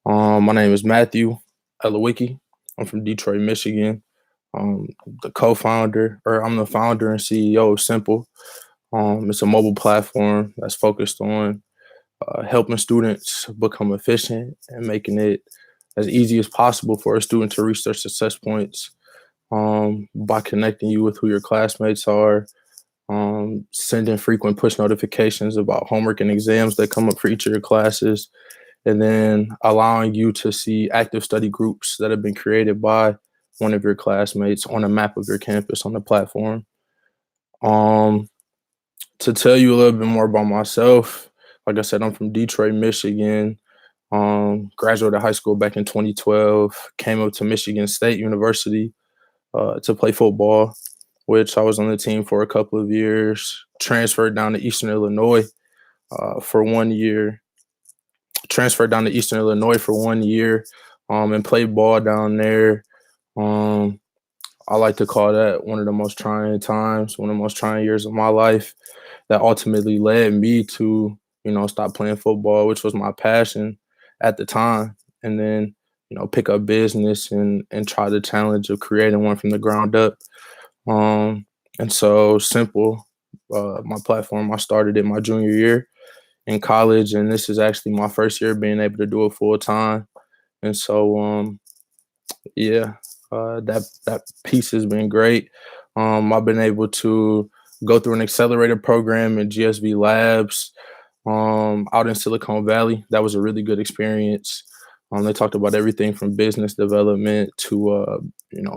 My name is Mathew Eleweke. I'm from Detroit, Michigan. Um, I'm the founder and CEO of Sympl. It's a mobile platform that's focused on helping students become efficient and making it as easy as possible for a student to reach their success points by connecting you with who your classmates are, sending frequent push notifications about homework and exams that come up for each of your classes, and then allowing you to see active study groups that have been created by one of your classmates on a map of your campus on the platform. Um, to tell you a little bit more about myself, like I said, I'm from Detroit, Michigan. Graduated high school back in 2012. Came up to Michigan State University to play football, which I was on the team for a couple of years. Transferred down to Eastern Illinois for 1 year. Transferred down to Eastern Illinois for 1 year and played ball down there. Um, I like to call that one of the most trying times, one of the most trying years of my life that ultimately led me to, stop playing football, which was my passion at the time. And then, pick up business and try the challenge of creating one from the ground up. Um, and so Simple, my platform, I started it my junior year in college, and this is actually my first year being able to do it full time. And so, yeah, that piece has been great. I've been able to go through an accelerated program in GSV Labs out in Silicon Valley. That was a really good experience. They talked about everything from business development to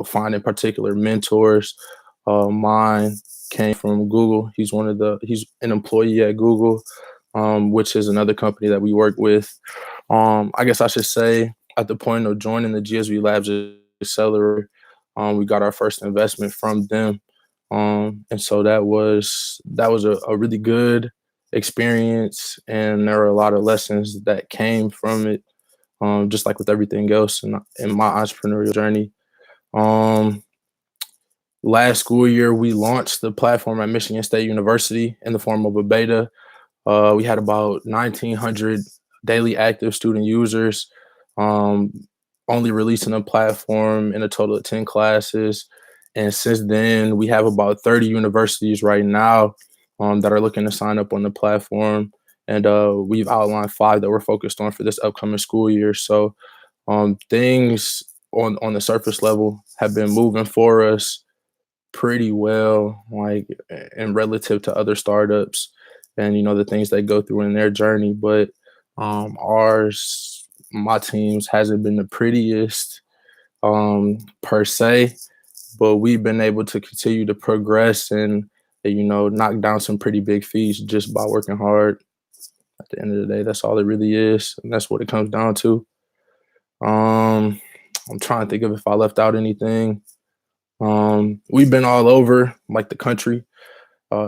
finding particular mentors. Mine came from Google. He's an employee at Google, which is another company that we work with. I guess I should say at the point of joining the GSV Labs Accelerator, we got our first investment from them, and so that was a really good experience, and there were a lot of lessons that came from it, just like with everything else in my entrepreneurial journey. Um, Last school year, we launched the platform at Michigan State University in the form of a beta. We had about 1,900 daily active student users, um, only releasing a platform in a total of 10 classes. And since then, we have about 30 universities right now that are looking to sign up on the platform. And we've outlined 5 that we're focused on for this upcoming school year. So things on the surface level have been moving for us pretty well, like in relative to other startups and the things they go through in their journey. But my team's hasn't been the prettiest per se, but we've been able to continue to progress and knock down some pretty big feats just by working hard. At the end of the day, that's all it really is, and that's what it comes down to. Um, I'm trying to think of if I left out anything. We've been all over like the country.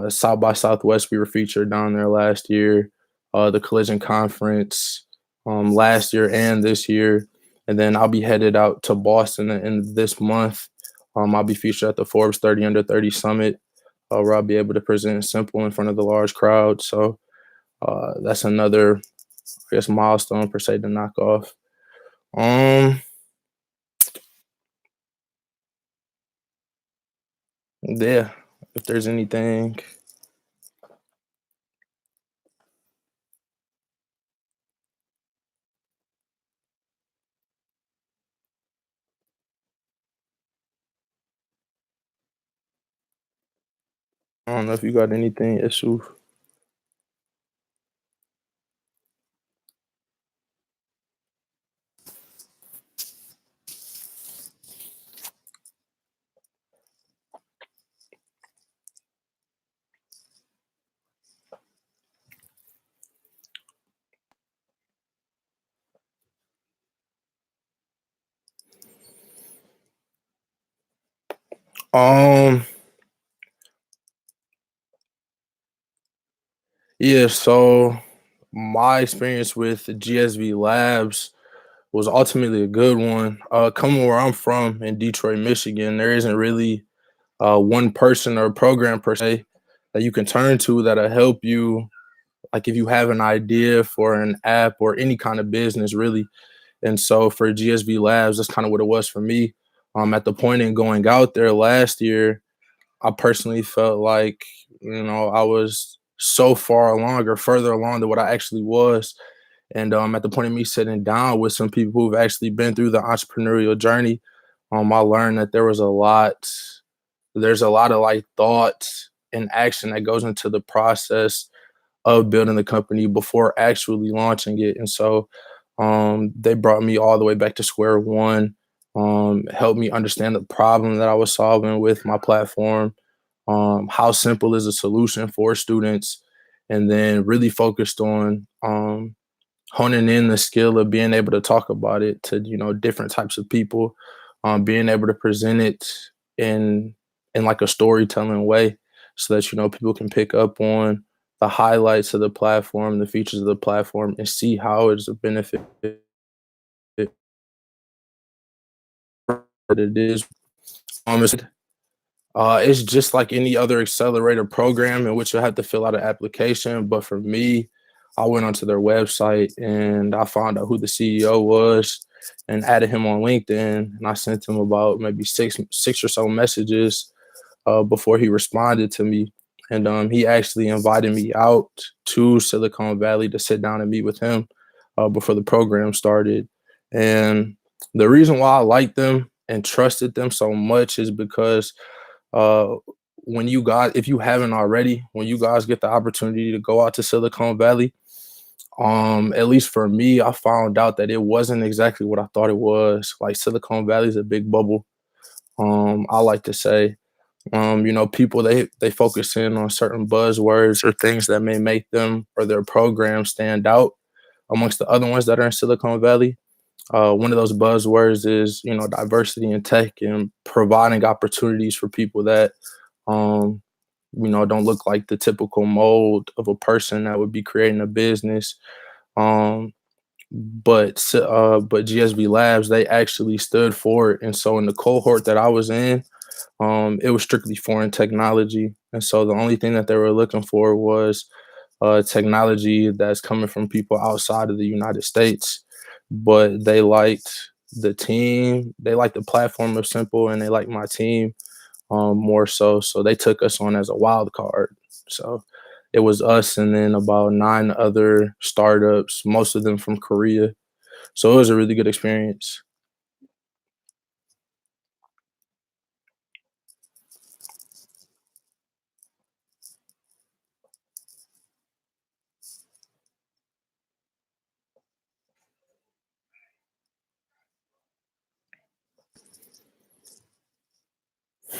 South by Southwest, we were featured down there last year. The Collision Conference last year and this year, and then I'll be headed out to Boston in this month. I'll be featured at the Forbes 30 Under 30 Summit, where I'll be able to present Simple in front of the large crowd. So that's another, I guess, milestone per se to knock off. Um, yeah, if there's anything. I don't know if you got anything, issue. Um, yeah, so my experience with GSV Labs was ultimately a good one. Coming where I'm from in Detroit, Michigan, there isn't really one person or program per se that you can turn to that'll help you. Like if you have an idea for an app or any kind of business, really, And so for GSV Labs, that's kind of what it was for me. At the point in going out there last year, I personally felt like, I was so far along or further along than what I actually was. And at the point of me sitting down with some people who've actually been through the entrepreneurial journey, I learned that there's a lot of like thought and action that goes into the process of building the company before actually launching it. And so they brought me all the way back to square one, helped me understand the problem that I was solving with my platform, how simple is a solution for students, and then really focused on honing in the skill of being able to talk about it to different types of people, being able to present it in like a storytelling way, so that people can pick up on the highlights of the platform, the features of the platform, and see how it's a benefit that it is. It's just like any other accelerator program in which you have to fill out an application. But for me, I went onto their website and I found out who the CEO was and added him on LinkedIn. And I sent him about maybe six or so messages before he responded to me. And he actually invited me out to Silicon Valley to sit down and meet with him before the program started. And the reason why I liked them and trusted them so much is because uh, when you guys, if you haven't already, when you guys get the opportunity to go out to Silicon Valley, at least for me, I found out that it wasn't exactly what I thought it was. Like Silicon Valley is a big bubble. I like to say, people they focus in on certain buzzwords or things that may make them or their program stand out amongst the other ones that are in Silicon Valley. One of those buzzwords is, diversity in tech and providing opportunities for people that, um, don't look like the typical mold of a person that would be creating a business. Um, but GSV Labs, they actually stood for it. And so in the cohort that I was in, it was strictly foreign technology. And so the only thing that they were looking for was technology that's coming from people outside of the United States. But they liked the team, they liked the platform of Sympl, and they liked my team more so. So they took us on as a wild card. So it was us and then about nine other startups, most of them from Korea. So it was a really good experience.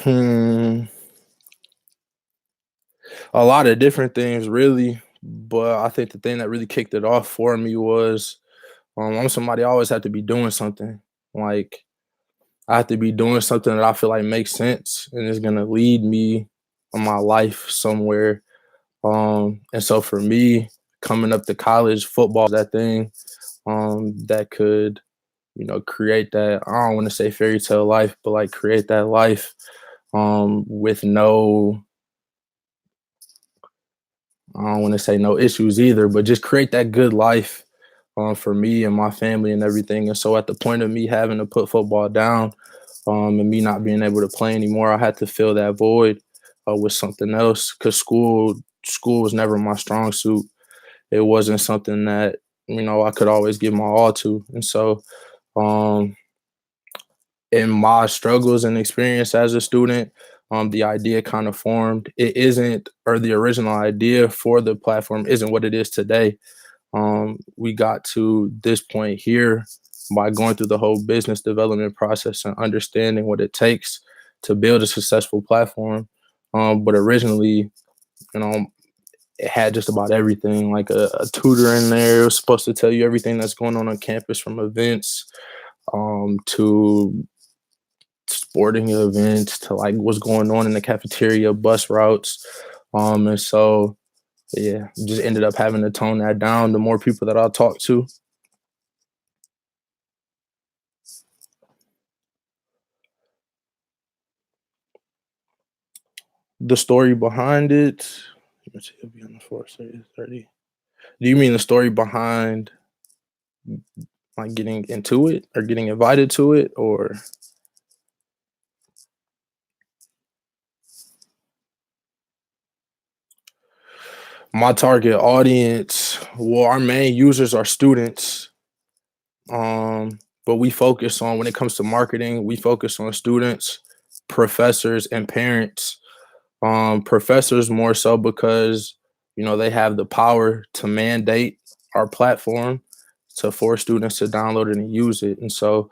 Hmm. A lot of different things, really. But I think the thing that really kicked it off for me was I'm somebody I always have to be doing something. Like I have to be doing something that I feel like makes sense and is gonna lead me in my life somewhere. And so for me, coming up to college, football is that thing that could, create that. I don't want to say fairy tale life, but like create that life with no, I don't want to say no issues either, but just create that good life for me and my family and everything. And so at the point of me having to put football down and me not being able to play anymore, I had to fill that void with something else because school was never my strong suit. It wasn't something that I could always give my all to. And so um, in my struggles and experience as a student, the idea kind of formed. It isn't, or the original idea for the platform isn't what it is today. We got to this point here by going through the whole business development process and understanding what it takes to build a successful platform. But originally, you know, it had just about everything, like a tutor in there. It was supposed to tell you everything that's going on campus, from events to sporting events to like what's going on in the cafeteria, bus routes. And so yeah, just ended up having to tone that down. The more people that I talk to, the story behind it. Let me see, it'll be on the floor, 30. Do you mean the story behind like getting into it or getting invited to it, or my target audience? Well, our main users are students. But we focus on, when it comes to marketing, we focus on students, professors, and parents. Professors more so because they have the power to mandate our platform to force students to download it and use it. And so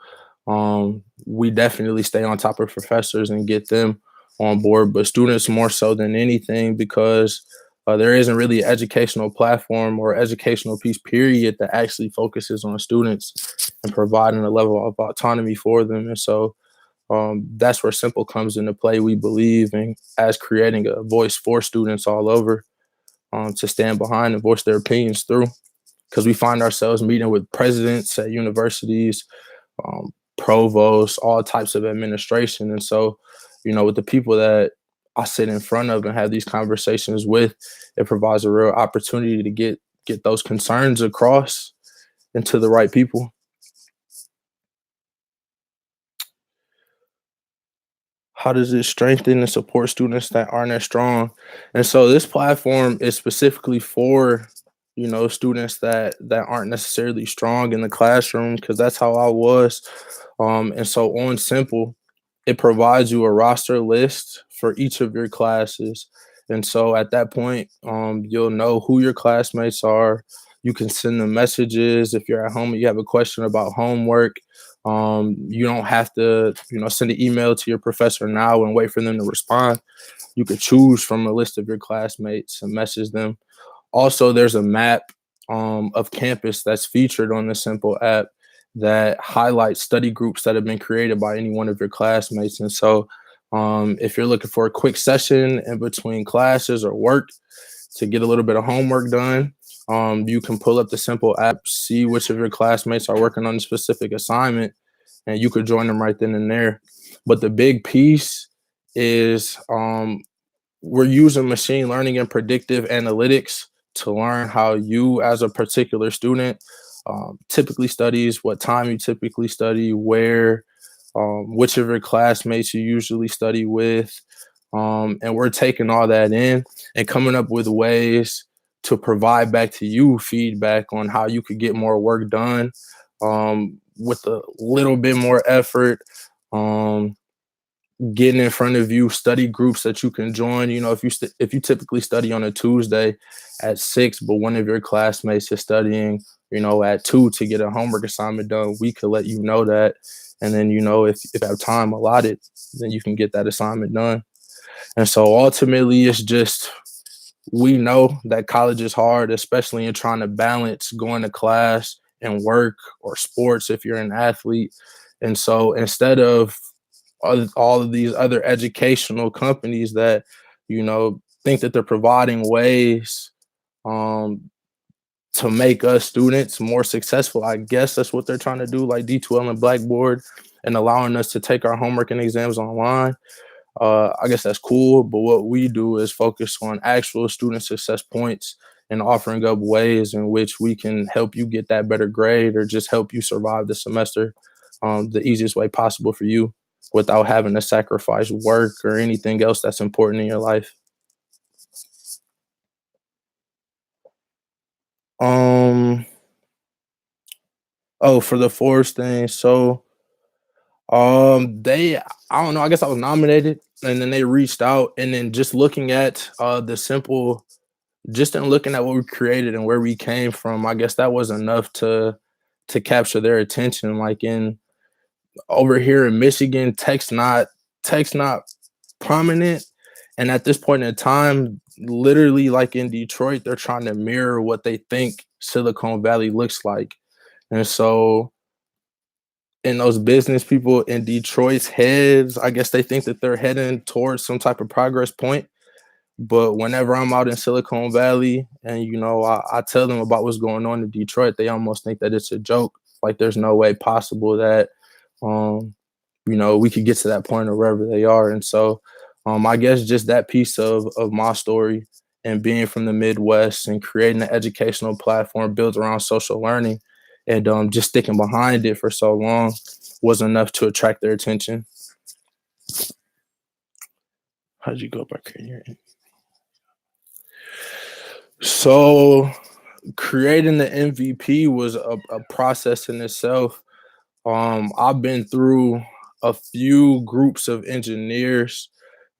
we definitely stay on top of professors and get them on board, but students more so than anything, because there isn't really an educational platform or educational piece period that actually focuses on students and providing a level of autonomy for them. And so that's where Simple comes into play. We believe in as creating a voice for students all over, to stand behind and voice their opinions through, because we find ourselves meeting with presidents at universities, provosts, all types of administration. And so, with the people that I sit in front of and have these conversations with, it provides a real opportunity to get those concerns across and to the right people. How does it strengthen and support students that aren't as strong? And so this platform is specifically for, students that aren't necessarily strong in the classroom, because that's how I was. And so on Simple, it provides you a roster list for each of your classes. And so at that point, you'll know who your classmates are. You can send them messages if you're at home and you have a question about homework. You don't have to, send an email to your professor now and wait for them to respond. You could choose from a list of your classmates and message them. Also, there's a map of campus that's featured on the Simple app that highlights study groups that have been created by any one of your classmates. And so, if you're looking for a quick session in between classes or work to get a little bit of homework done, you can pull up the Simple app, see which of your classmates are working on a specific assignment, and you could join them right then and there. But the big piece is, we're using machine learning and predictive analytics to learn how you, as a particular student, typically studies, what time you typically study, where, which of your classmates you usually study with. And we're taking all that in and coming up with ways to provide back to you feedback on how you could get more work done, with a little bit more effort. Getting in front of you study groups that you can join. If you typically study on a Tuesday at 6, but one of your classmates is studying, at 2 to get a homework assignment done, we could let you know that. And then, if you have time allotted, then you can get that assignment done. And so ultimately, it's just, we know that college is hard, especially in trying to balance going to class and work or sports if you're an athlete. And so instead of all of these other educational companies that, think that they're providing ways um, to make us students more successful, I guess that's what they're trying to do, like D2L and Blackboard, and allowing us to take our homework and exams online. I guess that's cool, but what we do is focus on actual student success points and offering up ways in which we can help you get that better grade or just help you survive the semester, the easiest way possible for you, without having to sacrifice work or anything else that's important in your life. Um, oh, for the Force thing, so they, I don't know, I guess I was nominated and then they reached out, and then just looking at the Simple, just in looking at what we created and where we came from, I guess that was enough to capture their attention. Like in over here in Michigan, tech's not prominent, and at this point in time, literally like in Detroit, they're trying to mirror what they think Silicon Valley looks like. And so in those business people in Detroit's heads, I guess they think that they're heading towards some type of progress point. But whenever I'm out in Silicon Valley and I tell them about what's going on in Detroit, they almost think that it's a joke. Like there's no way possible that um, we could get to that point or wherever they are. And so I guess just that piece of my story and being from the Midwest and creating an educational platform built around social learning and just sticking behind it for so long was enough to attract their attention. How'd you go about creating your? So creating the MVP was a process in itself. I've been through a few groups of engineers.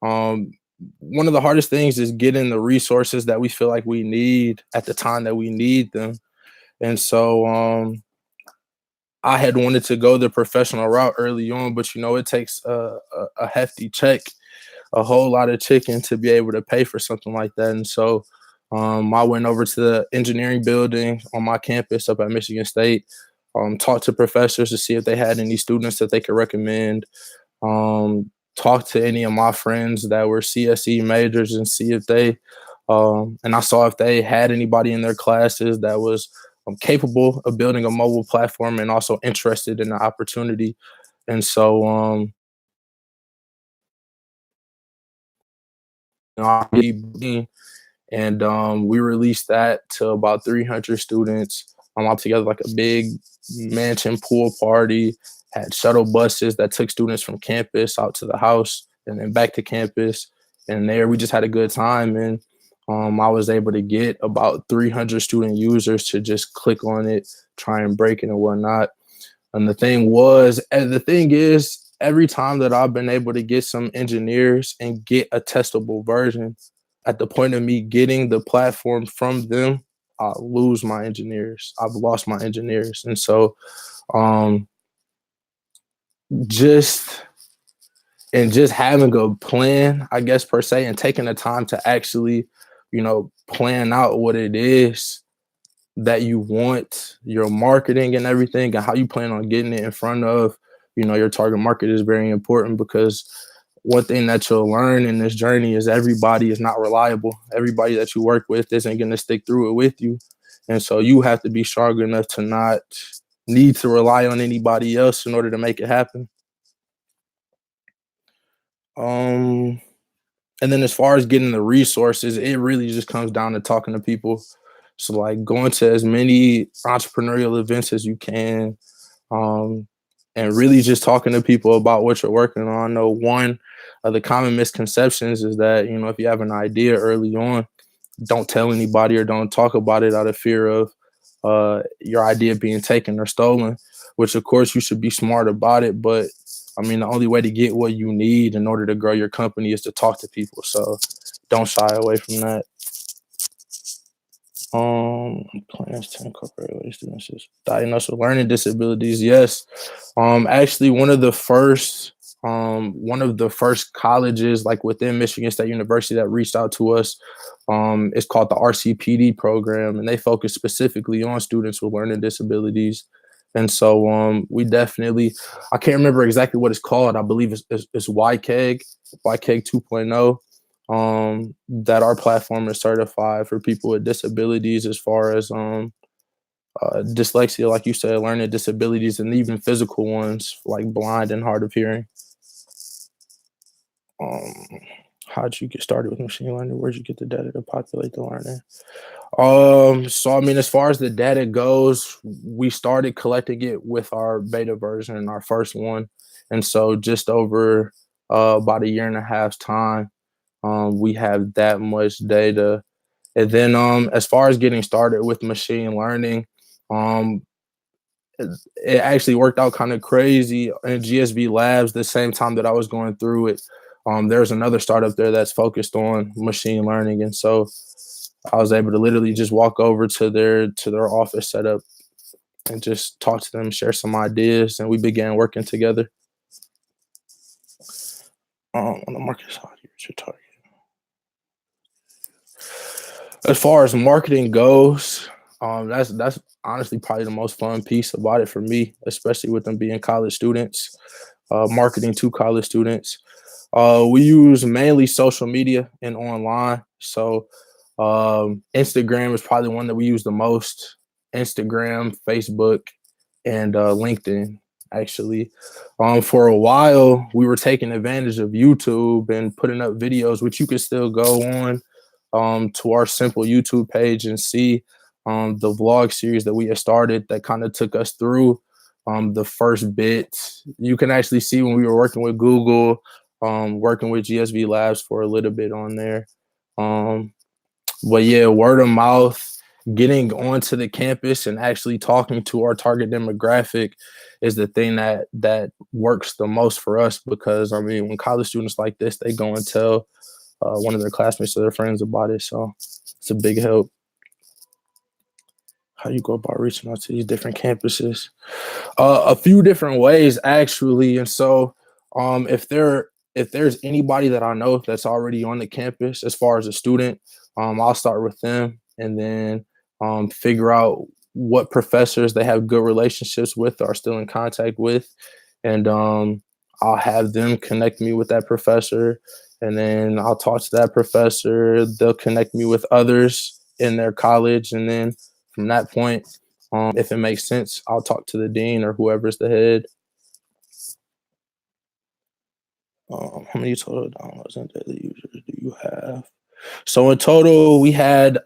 Um, One of the hardest things is getting the resources that we feel like we need at the time that we need them. And so I had wanted to go the professional route early on, but it takes a hefty check, a whole lot of chicken to be able to pay for something like that. And so I went over to the engineering building on my campus up at Michigan State, talked to professors to see if they had any students that they could recommend, talked to any of my friends that were CSE majors and see if they, and I saw if they had anybody in their classes that was capable of building a mobile platform and also interested in the opportunity. And so, and we released that to about 300 students. All together, like a big mansion pool party. Had shuttle buses that took students from campus out to the house and then back to campus. And there, we just had a good time. And I was able to get about 300 student users to just click on it, try and break it and whatnot. And the thing is, every time that I've been able to get some engineers and get a testable version, at the point of me getting the platform from them, I lose my engineers. I've lost my engineers. And so um, just just having a plan, I guess, per se, and taking the time to actually, plan out what it is that you want, your marketing and everything, and how you plan on getting it in front of, your target market is very important, because one thing that you'll learn in this journey is everybody is not reliable. Everybody that you work with isn't going to stick through it with you. And so you have to be strong enough to not need to rely on anybody else in order to make it happen. Um, and then as far as getting the resources, it really just comes down to talking to people. So like going to as many entrepreneurial events as you can, um, and really just talking to people about what you're working on. I know one of the common misconceptions is that, if you have an idea early on, don't tell anybody or don't talk about it out of fear of your idea being taken or stolen, which of course you should be smart about it. But I mean, the only way to get what you need in order to grow your company is to talk to people. So don't shy away from that. Plans to incorporate lay students diagnosed with learning disabilities. Yes. Actually, one of the first colleges like within Michigan State University that reached out to us, is called the RCPD program, and they focus specifically on students with learning disabilities. And so we definitely, I can't remember exactly what it's called. I believe it's YCAG 2.0. That our platform is certified for people with disabilities, as far as dyslexia, like you said, learning disabilities, and even physical ones like blind and hard of hearing. Um, how'd you get started with machine learning? Where'd you get the data to populate the learning? So I mean, as far as the data goes, we started collecting it with our beta version, our first one. And so just over about a year and a half's time, we have that much data. And then as far as getting started with machine learning, um, it actually worked out kind of crazy in GSV Labs the same time that I was going through it. There's another startup there that's focused on machine learning. And so I was able to literally just walk over to their office setup and just talk to them, share some ideas, and we began working together. On the market side, your target. As far as marketing goes, that's honestly probably the most fun piece about it for me, especially with them being college students, marketing to college students. We use mainly social media and online. So Instagram is probably one that we use the most. Instagram, Facebook, and LinkedIn. Actually, for a while we were taking advantage of YouTube and putting up videos, which you can still go on to our Sympl YouTube page and see. the vlog series that we had started that kind of took us through the first bit. You can actually see when we were working with Google, working with GSV Labs for a little bit on there. Um, but yeah, word of mouth, getting onto the campus and actually talking to our target demographic is the thing that works the most for us, because I mean, when college students like this, they go and tell one of their classmates or their friends about it. So it's a big help. How you go about reaching out to these different campuses? A few different ways actually. And so if there's anybody that I know that's already on the campus as far as a student, I'll start with them, and then figure out what professors they have good relationships with or are still in contact with, and I'll have them connect me with that professor, and then I'll talk to that professor. They'll connect me with others in their college, and then from that point, if it makes sense, I'll talk to the dean or whoever's the head. How many total downloads and daily users do you have? So in total, we had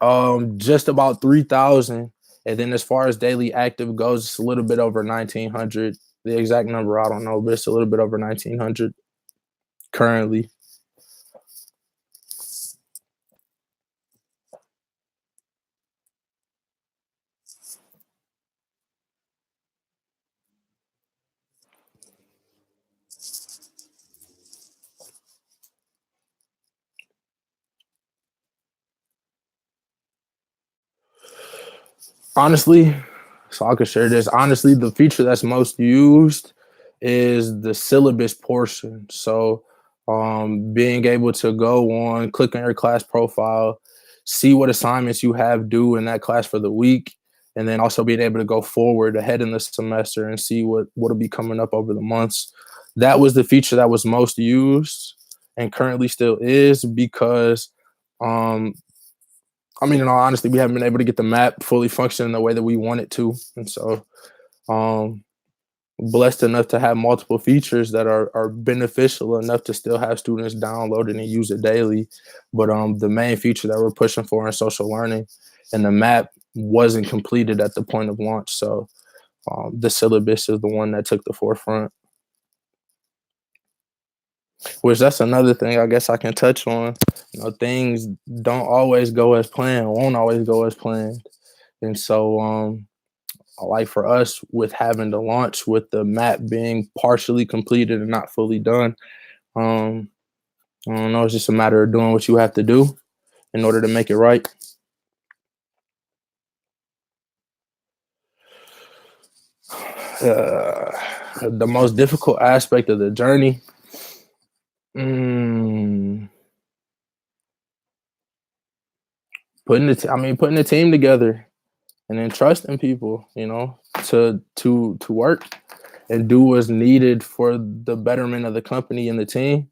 just about 3,000. And then as far as daily active goes, it's a little bit over 1,900. The exact number, I don't know, but it's a little bit over 1,900 currently. Honestly, so I could share this. Honestly, the feature that's most used is the syllabus portion. So being able to go on, click on your class profile, see what assignments you have due in that class for the week, and then also being able to go forward ahead in the semester and see what'll be coming up over the months. That was the feature that was most used and currently still is, because um, I mean, in all honesty, we haven't been able to get the map fully functioning the way that we want it to. And so, um, blessed enough to have multiple features that are beneficial enough to still have students download it and use it daily. But the main feature that we're pushing for in social learning and the map wasn't completed at the point of launch. So the syllabus is the one that took the forefront, which that's another thing I guess I can touch on. You know, things don't always go as planned, won't always go as planned. And so, like for us, with having to launch with the map being partially completed and not fully done, um, I don't know, it's just a matter of doing what you have to do in order to make it right. Uh, the most difficult aspect of the journey, mm, putting the team together and then trusting people, you know, to work and do what's needed for the betterment of the company and the team.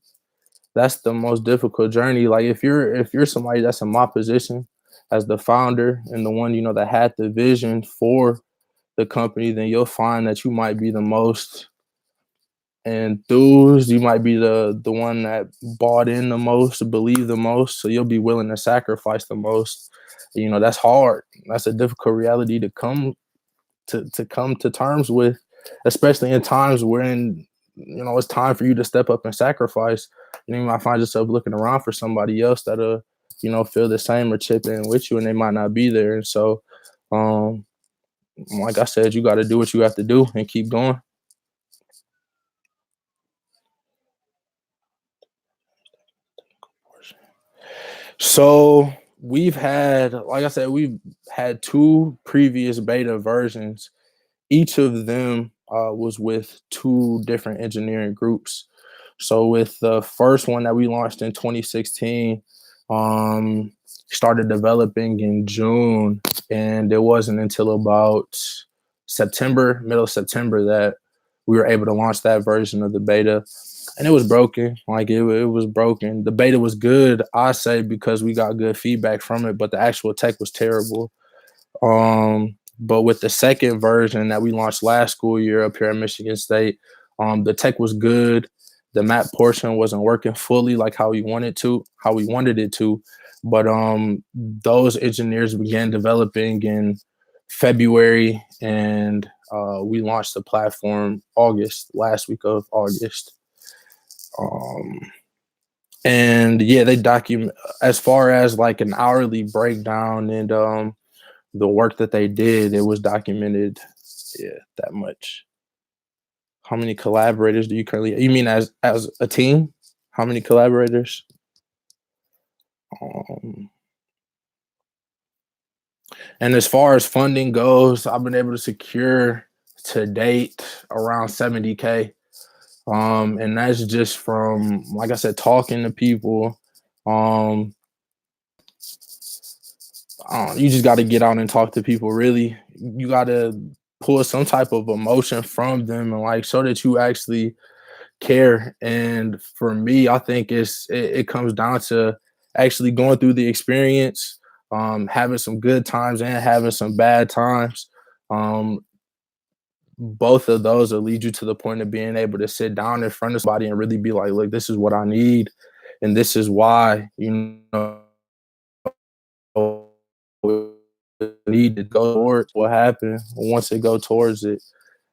That's the most difficult journey. Like if you're somebody that's in my position as the founder and the one, you know, that had the vision for the company, then you'll find that you might be the most enthused. You might be the one that bought in the most, believe the most. So you'll be willing to sacrifice the most. You know, that's hard. That's a difficult reality to come to terms with, especially in times when, you know, it's time for you to step up and sacrifice. You know, you might find yourself looking around for somebody else that'll, you know, feel the same or chip in with you, and they might not be there. And so, um, like I said, you got to do what you have to do and keep going. So like I said, we've had two previous beta versions. Each of them was with two different engineering groups. So with the first one that we launched in 2016, started developing in June, and it wasn't until about middle of September, that we were able to launch that version of the beta. And it was broken. Like it was broken. The beta was good, I say, because we got good feedback from it, but the actual tech was terrible. But with the second version that we launched last school year up here at Michigan State, the tech was good. The map portion wasn't working fully like how we wanted it to, But those engineers began developing in February, and we launched the platform August, last week of August. Um, and yeah, they document as far as like an hourly breakdown and the work that they did. It was documented. Yeah, that much. How many collaborators do you currently? You mean as a team? How many collaborators? Um, and as far as funding goes, I've been able to secure to date around 70K. And that's just from, like I said, talking to people. Um, you just got to get out and talk to people. Really, you got to pull some type of emotion from them and like so that you actually care. And for me, I think it comes down to actually going through the experience, having some good times and having some bad times. Um, both of those will lead you to the point of being able to sit down in front of somebody and really be like, look, this is what I need, and this is why, need to go towards what happened. Once it go towards it,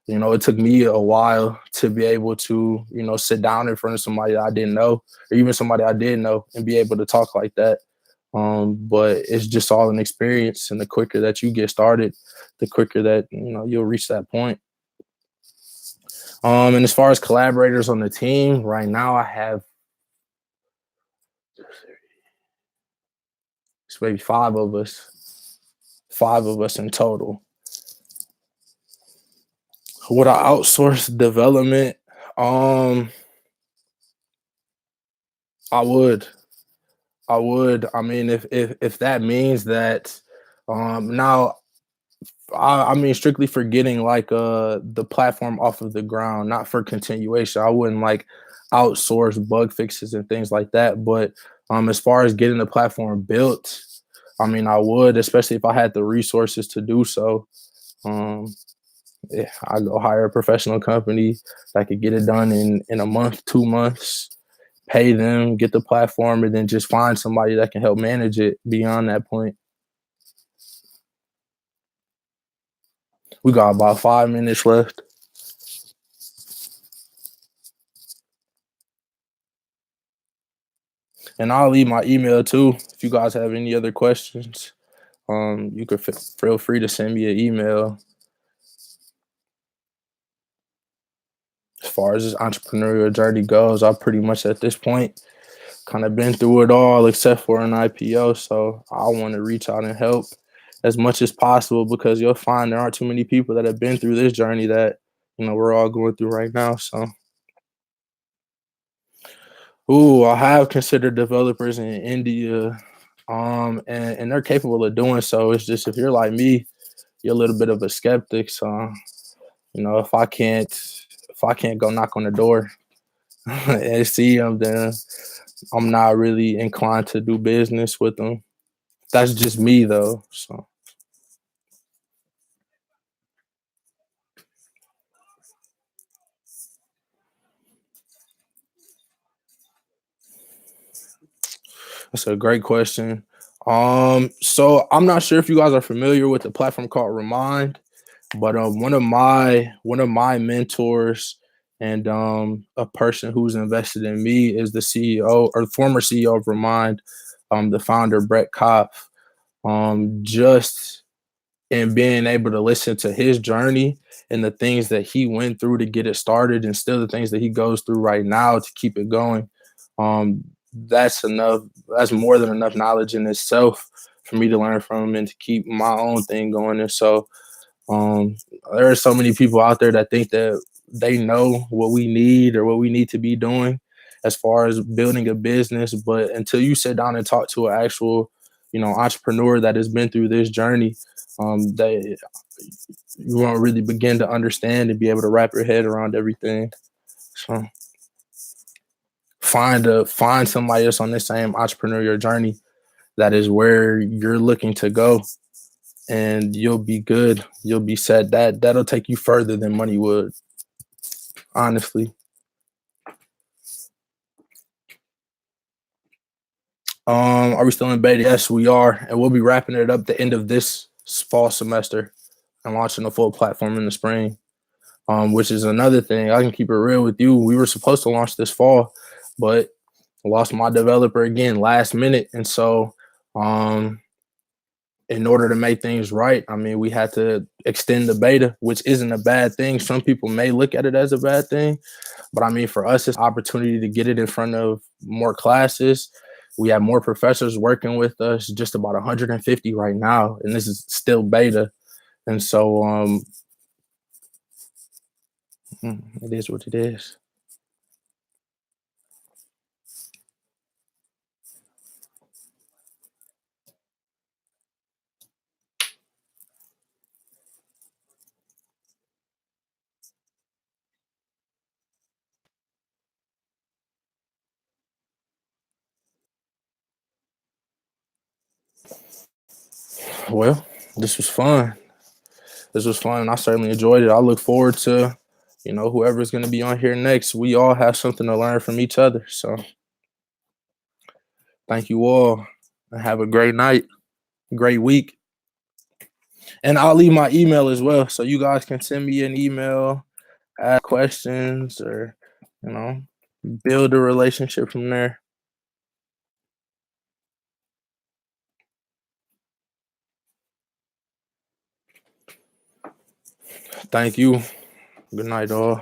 it took me a while to be able to, sit down in front of somebody I didn't know, or even somebody I did know, and be able to talk like that. But it's just all an experience, and the quicker that you get started, the quicker that you'll reach that point. And as far as collaborators on the team, right now I have it's maybe five of us in total. Would I outsource development? Um, I would. I would. I mean, if that means that, now I mean strictly for getting like the platform off of the ground, not for continuation. I wouldn't like outsource bug fixes and things like that. But as far as getting the platform built, I mean, I would, especially if I had the resources to do so. Um, yeah, I go hire a professional company that could get it done in a month, 2 months, pay them, get the platform, and then just find somebody that can help manage it beyond that point. We got about 5 minutes left. And I'll leave my email too. If you guys have any other questions, you could feel free to send me an email. As far as this entrepreneurial journey goes, I pretty much at this point kind of been through it all except for an IPO. So I want to reach out and help as much as possible because you'll find there aren't too many people that have been through this journey that we're all going through right now. So, ooh, I have considered developers in India, and they're capable of doing so. It's just if you're like me, you're a little bit of a skeptic. So, if I can't go knock on the door and see them, then I'm not really inclined to do business with them. That's just me though. So that's a great question. So I'm not sure if you guys are familiar with the platform called Remind, but one of my mentors and a person who's invested in me is the CEO or former CEO of Remind, the founder Brett Kopf. Just and being able to listen to his journey and the things that he went through to get it started and still the things that he goes through right now to keep it going. That's enough. That's more than enough knowledge in itself for me to learn from and to keep my own thing going. And so um, there are so many people out there that think that they know what we need or what we need to be doing as far as building a business. But until you sit down and talk to an actual, entrepreneur that has been through this journey, that you won't really begin to understand and be able to wrap your head around everything. So find somebody else on the same entrepreneurial journey that is where you're looking to go, and you'll be good. You'll be set. That'll take you further than money would, honestly. Are we still in beta? Yes, we are, and we'll be wrapping it up the end of this fall semester and launching a full platform in the spring. Which is another thing. I can keep it real with you. We were supposed to launch this fall, but I lost my developer again last minute, and so um, in order to make things right, I mean, we had to extend the beta, which isn't a bad thing. Some people may look at it as a bad thing, but I mean, for us, it's an opportunity to get it in front of more classes. We have more professors working with us, just about 150 right now, and this is still beta. And so it is what it is. Well, this was fun. This was fun. I certainly enjoyed it. I look forward to, whoever's going to be on here next. We all have something to learn from each other. So thank you all and have a great night, great week. And I'll leave my email as well. So you guys can send me an email, ask questions, or, you know, build a relationship from there. Thank you. Good night, all.